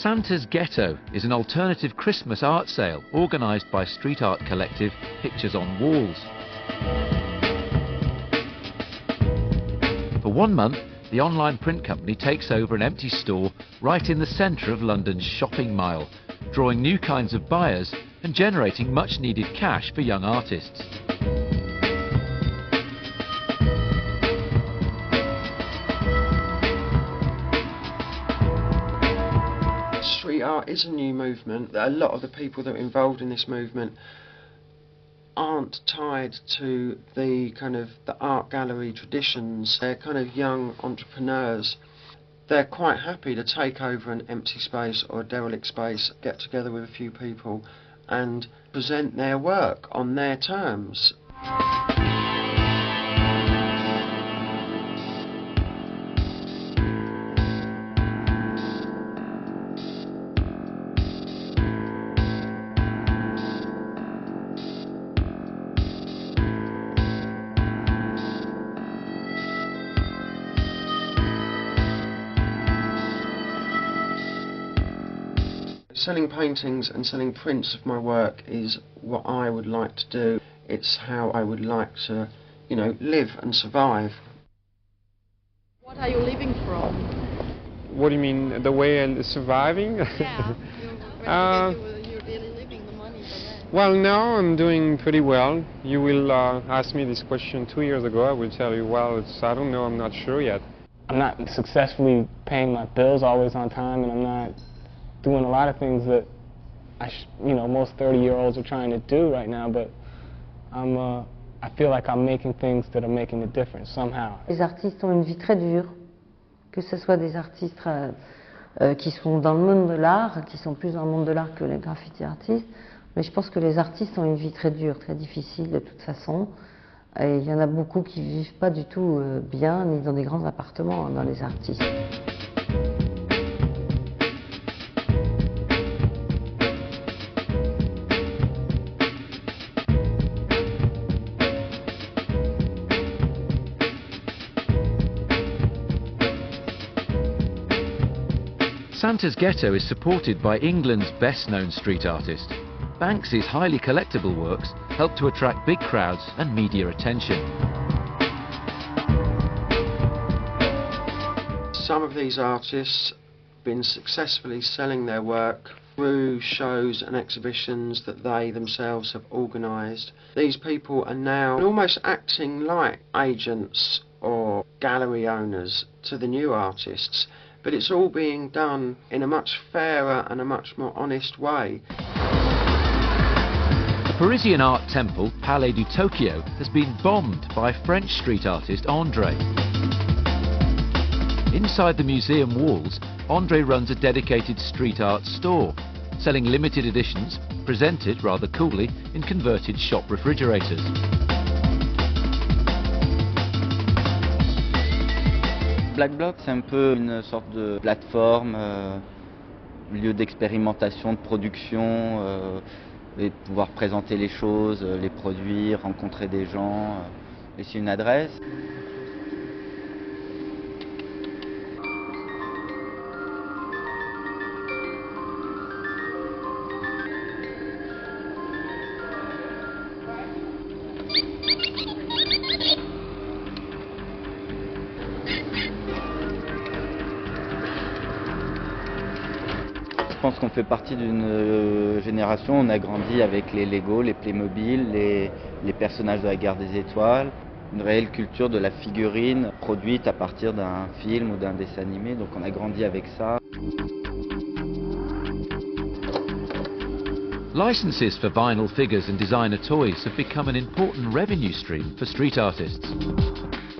Santa's Ghetto is an alternative Christmas art sale organised by street art collective Pictures on Walls. For 1 month, the online print company takes over an empty store right in the centre of London's shopping mile, drawing new kinds of buyers and generating much needed cash for young artists. Street art is a new movement. A lot of the people that are involved in this movement aren't tied to the art gallery traditions. They're kind of young entrepreneurs. They're quite happy to take over an empty space or a derelict space, get together with a few people and present their work on their terms. Selling paintings and selling prints of my work is what I would like to do. It's how I would like to, live and survive. What are you living from? What do you mean, the way I'm surviving? Yeah, you're really living the money for that. Well, now I'm doing pretty well. You will ask me this question 2 years ago, I will tell you, well, I don't know, I'm not sure yet. I'm not successfully paying my bills always on time, and I'm not doing a lot of things that most 30-year-olds are trying to do right now, but I feel like I'm making things that are making a difference somehow. Les artistes ont une vie très dure, que ce soit des artistes qui sont dans le monde de l'art, qui sont plus dans le monde de l'art que les graffiti artistes, mais je pense que les artistes ont une vie très dure, très difficile de toute façon. Et il y en a beaucoup qui ne vivent pas du tout bien, ni dans des grands appartements, dans les artistes. Santa's Ghetto is supported by England's best-known street artist. Banksy's highly collectible works help to attract big crowds and media attention. Some of these artists have been successfully selling their work through shows and exhibitions that they themselves have organised. These people are now almost acting like agents or gallery owners to the new artists. But it's all being done in a much fairer and a much more honest way. The Parisian art temple, Palais du Tokyo, has been bombed by French street artist André. Inside the museum walls, André runs a dedicated street art store, selling limited editions, presented rather coolly in converted shop refrigerators. Black Bloc, c'est un peu une sorte de plateforme, lieu d'expérimentation, de production, et de pouvoir présenter les choses, les produits, rencontrer des gens, et c'est une adresse. Je pense qu'on fait partie d'une génération, on a grandi avec les Lego, les Playmobil, les personnages de la Guerre des Étoiles, une réelle culture de la figurine produite à partir d'un film ou d'un dessin animé, donc on a grandi avec ça. Licenses for vinyl figures and designer toys have become an important revenue stream for street artists.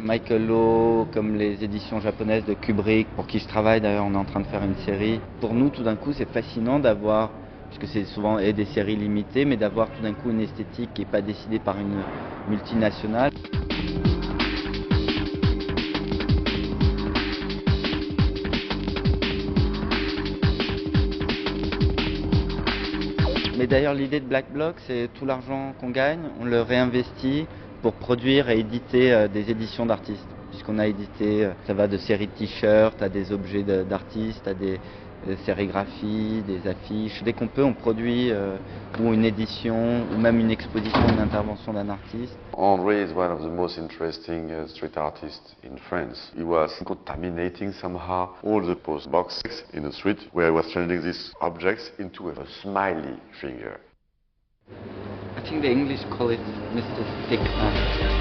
Michael Lowe, comme les éditions japonaises de Kubrick, pour qui je travaille d'ailleurs, on est en train de faire une série. Pour nous, tout d'un coup, c'est fascinant d'avoir, puisque c'est souvent des séries limitées, mais d'avoir tout d'un coup une esthétique qui n'est pas décidée par une multinationale. Mais d'ailleurs, l'idée de Black Bloc, c'est tout l'argent qu'on gagne, on le réinvestit pour produire et éditer des éditions d'artistes. Puisqu'on a édité, ça va de séries de t-shirts à des objets d'artistes, à des sérigraphies, des affiches. Dès qu'on peut, on produit ou une édition, ou même une exposition, une intervention d'un artiste. André is one of the most interesting street artists in France. He was contaminating somehow all the post boxes in the street where he was turning these objects into a smiley finger. I think the English call it Mr. Stickman.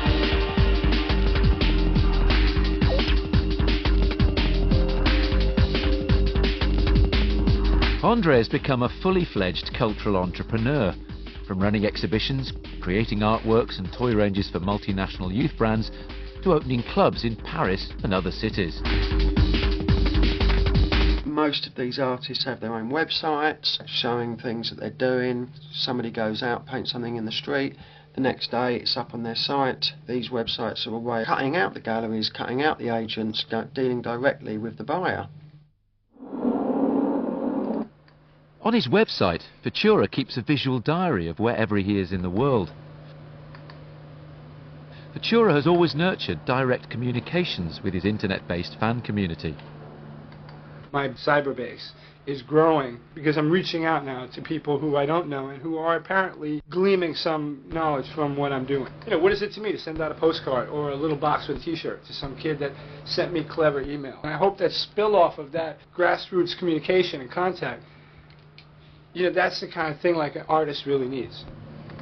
André has become a fully-fledged cultural entrepreneur, from running exhibitions, creating artworks and toy ranges for multinational youth brands, to opening clubs in Paris and other cities. Most of these artists have their own websites showing things that they're doing. Somebody goes out, paints something in the street, the next day it's up on their site. These websites are a way of cutting out the galleries, cutting out the agents, dealing directly with the buyer. On his website, Futura keeps a visual diary of wherever he is in the world. Futura has always nurtured direct communications with his internet-based fan community. My cyber base is growing because I'm reaching out now to people who I don't know and who are apparently gleaming some knowledge from what I'm doing. You know, what is it to me to send out a postcard or a little box with a t-shirt to some kid that sent me clever email? And I hope that spill off of that grassroots communication and contact, you know, that's the kind of thing like an artist really needs.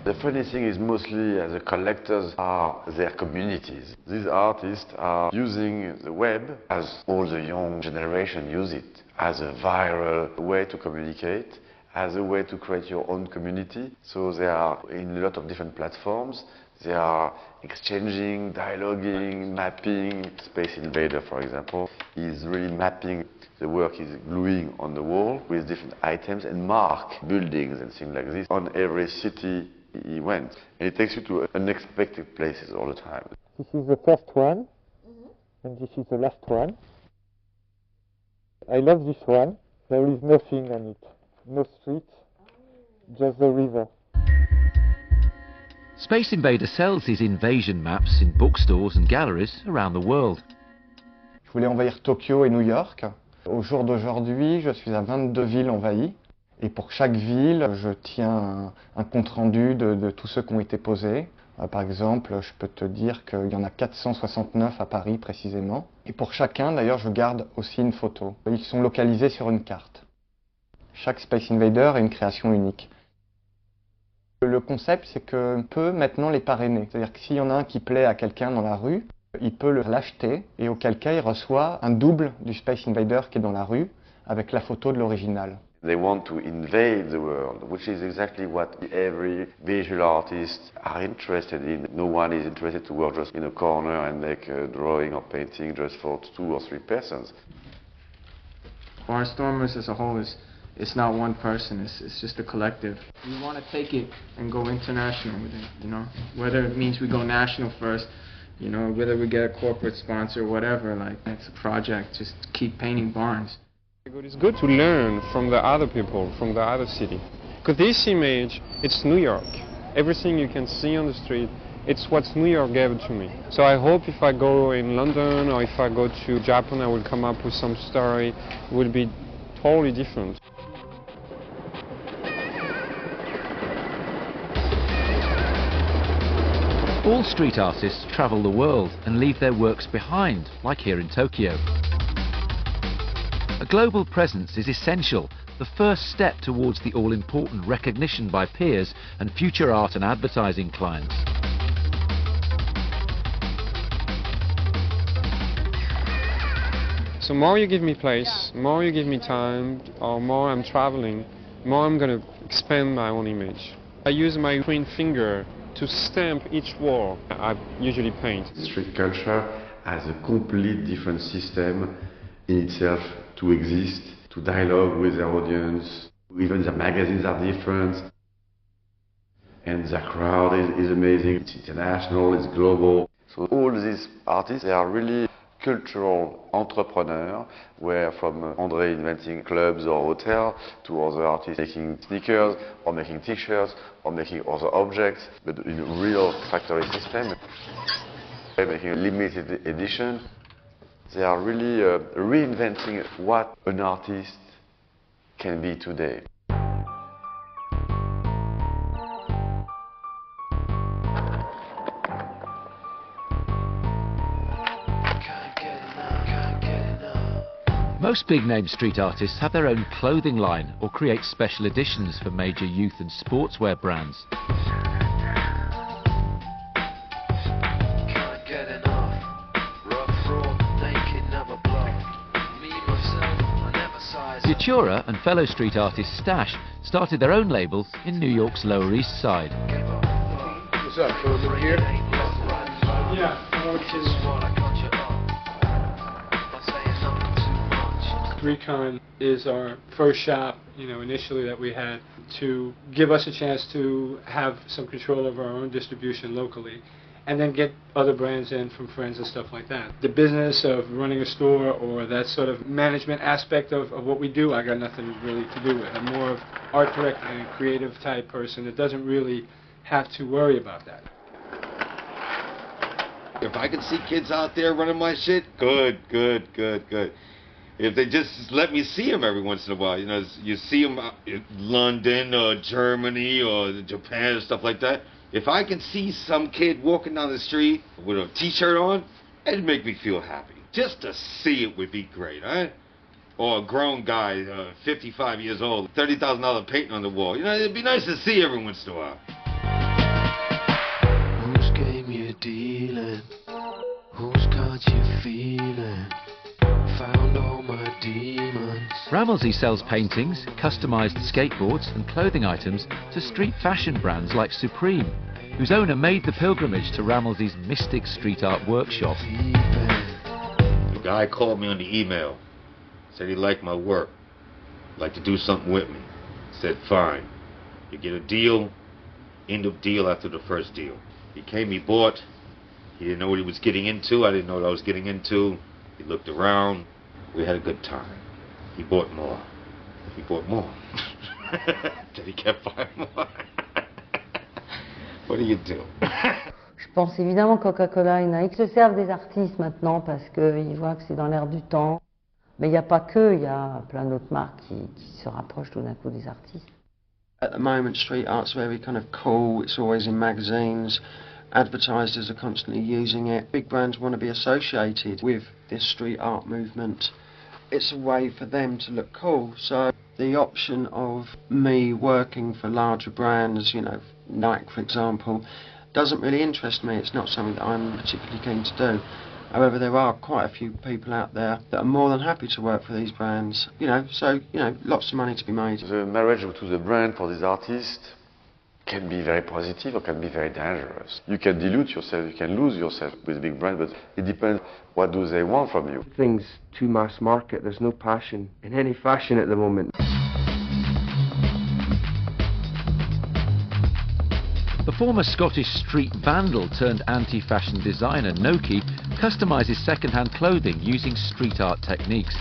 The funny thing is mostly the collectors are their communities. These artists are using the web, as all the young generation use it, as a viral way to communicate, as a way to create your own community. So they are in a lot of different platforms. They are exchanging, dialoguing, mapping. Space Invader, for example, is really mapping the work he's gluing on the wall with different items and mark buildings and things like this on every city he went. And it takes you to unexpected places all the time. This is the first one, and this is the last one. I love this one. There is nothing on it. No street, just the river. Space Invader sells his invasion maps in bookstores and galleries around the world. Je voulais envahir Tokyo et New York. Au jour d'aujourd'hui, je suis à 22 villes envahies. Et pour chaque ville, je tiens un compte-rendu de tous ceux qui ont été posés. Par exemple, je peux te dire qu'il y en a 469 à Paris précisément. Et pour chacun, d'ailleurs, je garde aussi une photo. Ils sont localisés sur une carte. Chaque Space Invader est une création unique. Le concept, c'est qu'on peut maintenant les parrainer. C'est-à-dire que s'il y en a un qui plaît à quelqu'un dans la rue, il peut l'acheter et auquel cas il reçoit un double du Space Invader qui est dans la rue avec la photo de l'original. They want to invade the world, which is exactly what every visual artist are interested in. No one is interested to work just in a corner and make a drawing or painting just for 2 or 3 persons. Barnstormers as a whole it's not one person, it's just a collective. We want to take it and go international with it, you know, whether it means we go national first, you know, whether we get a corporate sponsor, whatever, like, it's a project, just keep painting barns. It's good to learn from the other people, from the other city. Because this image, it's New York. Everything you can see on the street, it's what New York gave to me. So I hope if I go in London or if I go to Japan, I will come up with some story. It will be totally different. All street artists travel the world and leave their works behind, like here in Tokyo. A global presence is essential, the first step towards the all-important recognition by peers and future art and advertising clients. So more you give me place, more you give me time, or more I'm traveling, more I'm going to expand my own image. I use my green finger to stamp each wall I usually paint. Street culture has a complete different system in itself to exist, to dialogue with their audience. Even their magazines are different. And their crowd is amazing. It's international, it's global. So all these artists, they are really cultural entrepreneurs, where from André inventing clubs or hotels to other artists making sneakers or making t-shirts or making other objects, but in a real factory system. They're making a limited edition. They are really reinventing what an artist can be today. Most big-name street artists have their own clothing line or create special editions for major youth and sportswear brands. Guerilla and fellow street artist Stash started their own label in New York's Lower East Side. What's up, Philip? Here? Yeah. Recon is our first shop, initially that we had to give us a chance to have some control over our own distribution locally and then get other brands in from friends and stuff like that. The business of running a store or that sort of management aspect of what we do, I got nothing really to do with. I'm more of art director and creative type person that doesn't really have to worry about that. If I could see kids out there running my shit, good. If they just let me see them every once in a while, you see them in London or Germany or Japan and stuff like that. If I can see some kid walking down the street with a t-shirt on, it'd make me feel happy. Just to see it would be great, huh? Or a grown guy, 55 years old, $30,000 painting on the wall. It'd be nice to see every once in a while. Whose game you dealing? Whose cards you feeling? Found all my demons. Rammelsy sells paintings, customised skateboards and clothing items to street fashion brands like Supreme, whose owner made the pilgrimage to Rammelsy's mystic street art workshop. The guy called me on the email, said he liked my work, liked to do something with me. Said, fine, you get a deal, end of deal after the first deal. He came, he bought, he didn't know what he was getting into, I didn't know what I was getting into. He looked around, we had a good time. He bought more. He bought more. Then he kept buying more. What do you do? Je pense évidemment Coca-Cola et Nike se servent des artistes maintenant parce qu'ils voient que c'est dans l'air du temps. Mais il n'y a pas que, il y a plein d'autres marques qui se rapprochent tout d'un coup des artistes. At the moment, street art's very kind of cool. It's always in magazines. Advertisers are constantly using it. Big brands want to be associated with this street art movement. It's a way for them to look cool. So the option of me working for larger brands, Nike for example, doesn't really interest me. It's not something that I'm particularly keen to do. However, there are quite a few people out there that are more than happy to work for these brands. So lots of money to be made. The marriage to the brand for these artists can be very positive or can be very dangerous. You can dilute yourself, you can lose yourself with a big brand, but it depends what do they want from you. Things too mass market, there's no passion in any fashion at the moment. The former Scottish street vandal turned anti-fashion designer Noki customises second-hand clothing using street art techniques.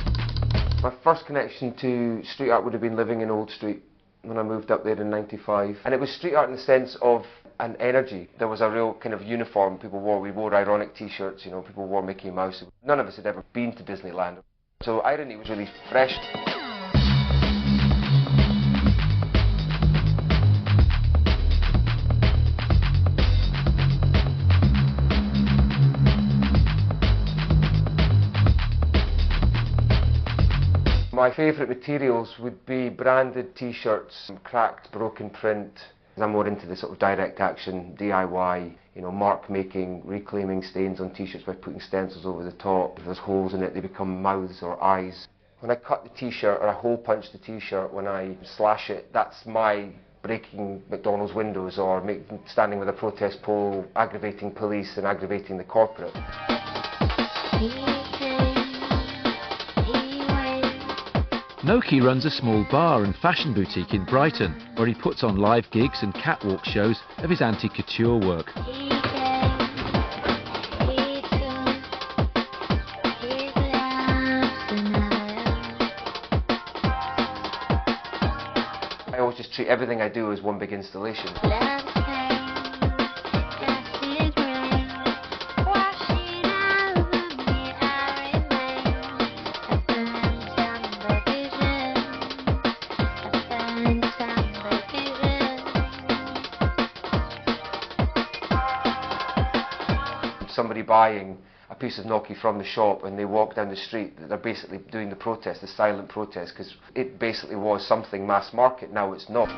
My first connection to street art would have been living in Old Street when I moved up there in '95. And it was street art in the sense of an energy. There was a real kind of uniform people wore. We wore ironic t-shirts, people wore Mickey Mouse. None of us had ever been to Disneyland. So irony was really fresh. My favourite materials would be branded t-shirts, cracked, broken print. I'm more into the sort of direct action, DIY, mark making, reclaiming stains on t-shirts by putting stencils over the top. If there's holes in it, they become mouths or eyes. When I cut the t-shirt or I hole punch the t-shirt, when I slash it, that's my breaking McDonald's windows or standing with a protest pole, aggravating police and aggravating the corporate. Noki runs a small bar and fashion boutique in Brighton, where he puts on live gigs and catwalk shows of his anti-couture work. I always just treat everything I do as one big installation. somebody buying a piece of gnocchi from the shop and they walk down the street, they're basically doing the protest, the silent protest, because it basically was something mass market, now it's not.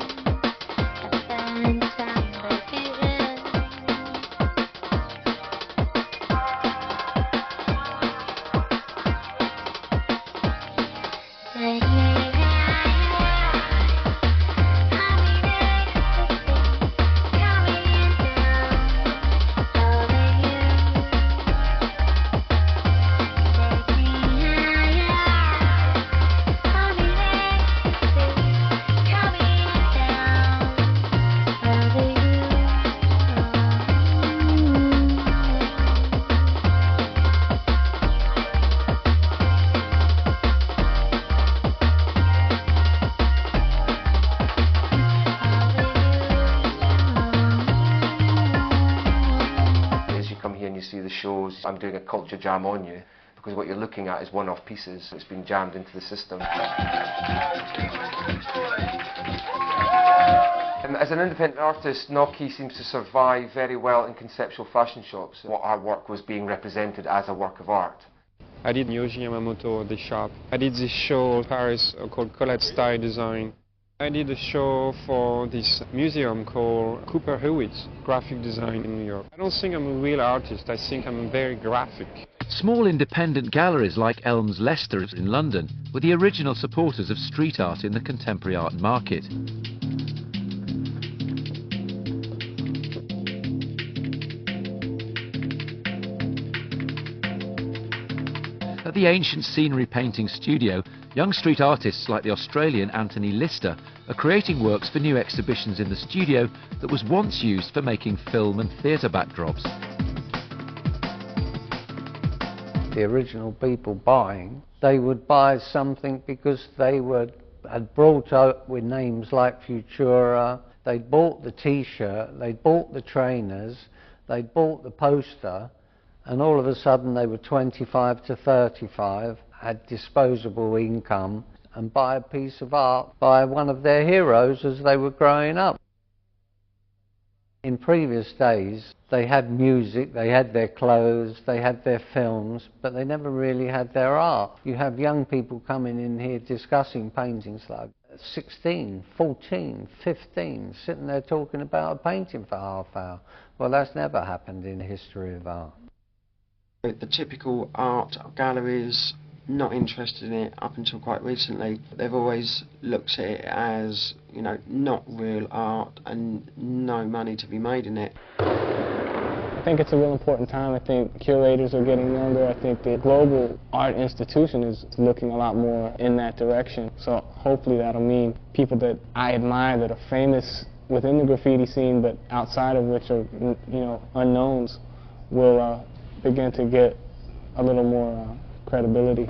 You see the shows, I'm doing a culture jam on you, because what you're looking at is one-off pieces. It's been jammed into the system. And as an independent artist, gnocchi seems to survive very well in conceptual fashion shops. What our work was being represented as a work of art. I did Yoji Yamamoto at the shop. I did this show in Paris called Collage Style Design. I did a show for this museum called Cooper Hewitt's Graphic Design in New York. I don't think I'm a real artist, I think I'm very graphic. Small independent galleries like Elm's Leicester in London were the original supporters of street art in the contemporary art market. At the Ancient Scenery Painting Studio, young street artists like the Australian Anthony Lister are creating works for new exhibitions in the studio that was once used for making film and theatre backdrops. The original people buying, they would buy something because they had brought up with names like Futura, they'd bought the t-shirt, they'd bought the trainers, they'd bought the poster, and all of a sudden they were 25 to 35, had disposable income, and buy a piece of art by one of their heroes as they were growing up. In previous days, they had music, they had their clothes, they had their films, but they never really had their art. You have young people coming in here discussing paintings like 16, 14, 15, sitting there talking about a painting for half hour. Well, that's never happened in the history of art. The typical art galleries, not interested in it up until quite recently. They've always looked at it as, you know, not real art and no money to be made in it. I think it's a real important time. I think curators are getting younger. I think the global art institution is looking a lot more in that direction. So hopefully that'll mean people that I admire, that are famous within the graffiti scene, but outside of which are, you know, unknowns, will begin to get a little more credibility.